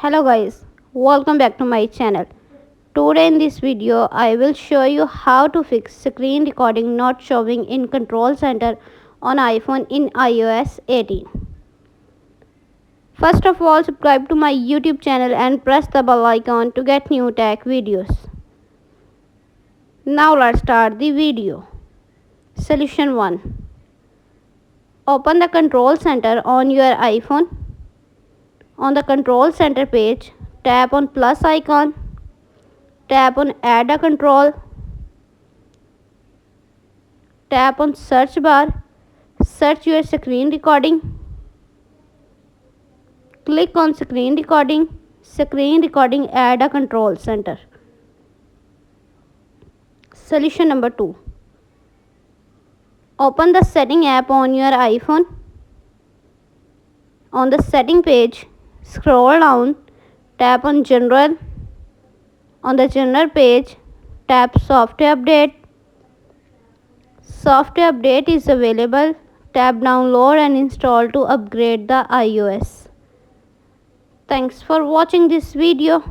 Hello guys, welcome back to my channel. Today in this video I will show you how to fix screen recording not showing in control center on iPhone in iOS 18. First of all, subscribe to my YouTube channel and press the bell icon to get new tech videos. Now let's start the video. Solution 1. Open the control center on your iPhone. On the control center page, tap on plus icon, tap on add a control, tap on search bar, search your screen recording, click on screen recording add a control center. Solution number 2. Open the setting app on your iPhone. On the setting page, scroll down, tap on general. On the general page, tap software update. Software update is available. Tap download and install to upgrade the iOS. Thanks for watching this video.